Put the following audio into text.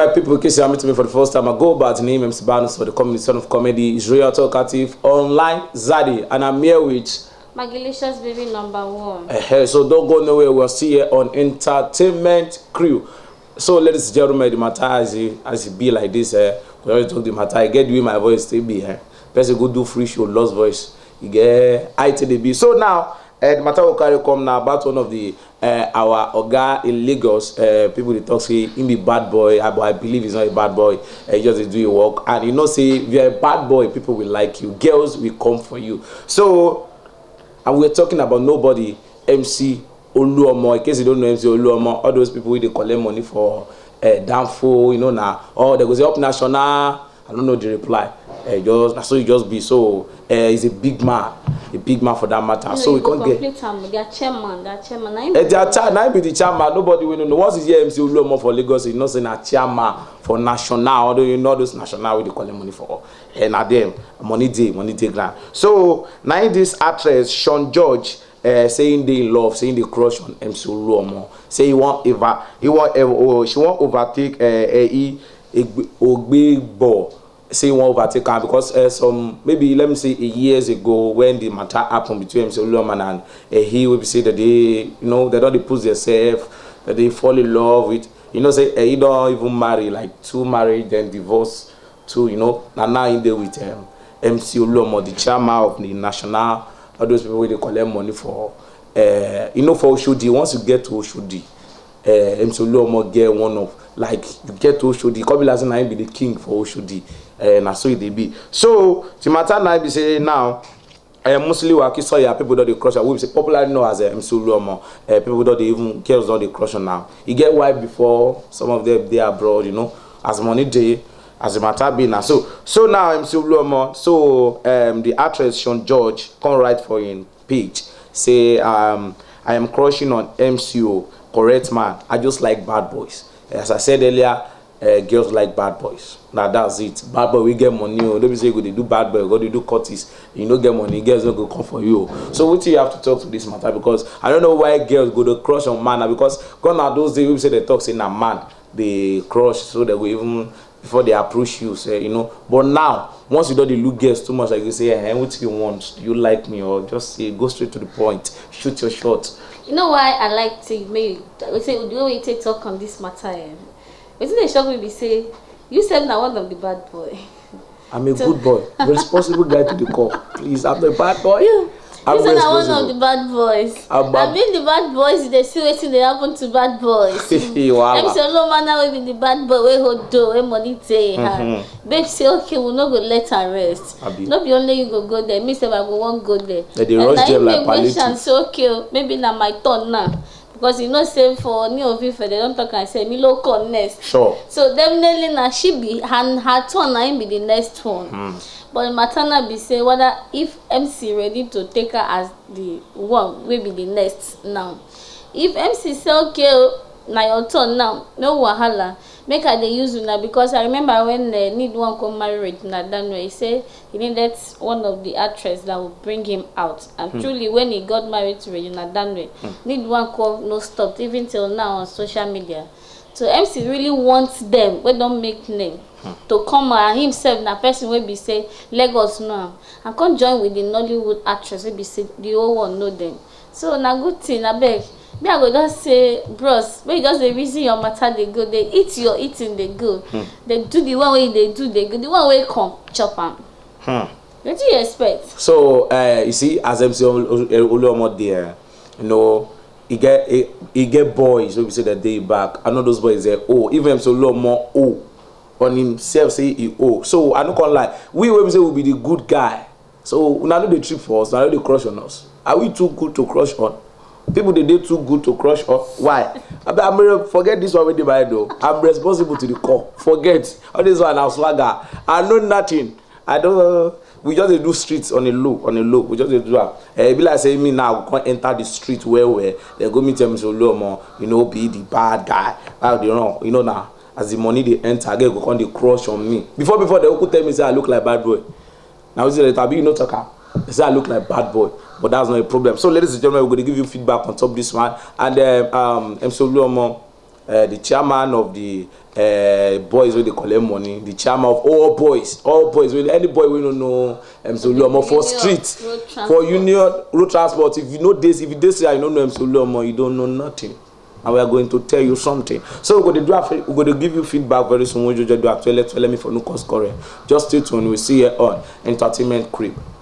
my people, in case you are meeting me for the first time, I go by the name MC Banus for the comedy son of comedy, Israel Talkative, online Zaddy, and I'm here with Magalicious baby #1. So don't go nowhere. We're still here on Entertainment Crew. So ladies and gentlemen, the matter as it be like this, we always talk the matter. I get the way my voice still be here. Person go do free show, lost voice. You get ITDB. So now the matter will carry come now about one of the our Oga in Lagos. People they talk say he be bad boy, but I believe he's not a bad boy. He just do your work, and you know say if you're a bad boy, people will like you. Girls will come for you. So and we're talking about nobody, MC Oluomo. In case you don't know MC Oluomo, all those people they collect money for downfall, you know now. Oh, they go say up national. I don't know the reply. Just so you just be so. He's a big man for that matter. You know, so we can't get. Their chairman. Their Now be the chairman. Nobody will know. Once you hear MC Oluomo for Lagos, you know say na chairman for national. Although you know those national we they collect money for. And na them money day grand. So now this actress Shan George saying they in love, saying they crush on MC Oluomo. Say she want overtake Ehi Ogbebor. Say he won't overtake her because some maybe let me say years ago when the matter happened between MC Oluomo and he will say that they they don't put themselves, that they fall in love with say he don't even marry, like two married then divorce two, and now in there with MC Oluomo, the chairman of the national, all those people where they collect money for for Oshodi. Once you get to Oshodi, MC Oluomo get one of like you get to Oshodi, come last night be the king for Oshodi. Na so it be. So the matter now be say now mostly Wakisoya people don't they crush her. We say popularly known as MC Oluomo. People don't they even girls don't they crush her now. You get wife before, some of them they abroad, as money day, as the matter be now. So now MC Oluomo, so the actress Shan George come write for him page. Say I am crushing on MCO, correct man. I just like bad boys. As I said earlier, girls like bad boys. Now that's it. Bad boy we get money. Don't be say go they do bad boy, go they do cuties. You don't get money, girls don't go come for you. So what you have to talk to this matter because I don't know why girls go to crush on man because gone are those days we say they talk saying a man they crush so they go even before they approach you say But now once you don't look girls too much like you say hey, what you want? Do you like me or just say go straight to the point, shoot your shot. You know why I like to maybe say the way you take talk on this matter. Wetin dey shock me be say you said na one of the bad boy. I'm a good boy, responsible guy to the core. Please, I'm the bad boy. You said na one of the bad boys. I mean the bad boys they see wetin dey happen to bad boys. Wow. MC Oluomo now will be the bad boy wey hold door wey money dey hand. Babe say okay we no go let her rest. No be only you go there. Me say I go wan go there. They rush them like palliative. Say okay maybe na my turn now. Because say for New of Ife, they don't talk and say Milo next. Sure. So definitely now she be and her turn now be the next one. But Matana be say whether if MC ready to take her as the one will be the next now. If MC say okay now your turn now, no wahala. Make her they use now because I remember when they need one come marry Regina Danway, he say he needed one of the actress that would bring him out. And truly when he got married to Regina Danway, need one call no stop even till now on social media. So MC really wants them, we don't make name, to come and himself na person will be say Lagos now and come join with the Nollywood actress will be say the whole one know them. So na good thing I beg. Me I go just say bros when you just the reason your matter they go they eat your eating they go they do the one way they do they go the one way come chop am. What do you expect? So you see as MC Oluomo there he get boys so we say that day back. I know those boys there even MC Oluomo on himself say he so I don't gonna lie we say will be the good guy so now know the trip for us now they crush on us. Are we too good to crush on? People they too good to crush on. Why? I'm forget this one with the mind though. I'm responsible to the core. Forget all this one. I'm swagger. I know nothing. I don't. We just do streets on a low. We just do that. Be like say me now. We can't enter the street where they go meet them so low more. Be the bad guy. How they wrong. Now as the money they enter, again go come they crush on me. Before they could tell me say I look like bad boy. Now we say that I be talker. They say I look like bad boy, but that's not a problem. So ladies and gentlemen, we're going to give you feedback on top of this one. And MC Oluomo the chairman of the boys wey dey collect money, the chairman of all boys wey any boy wey no know MC Oluomo for street, for union road transport. If you know this, if you dey say you no know MC Oluomo, you don't know nothing. And we are going to tell you something. So we're going to give you feedback very soon. We just do actually let me for no cause correct. Just stay tuned. We'll see you on Entertainment Crib.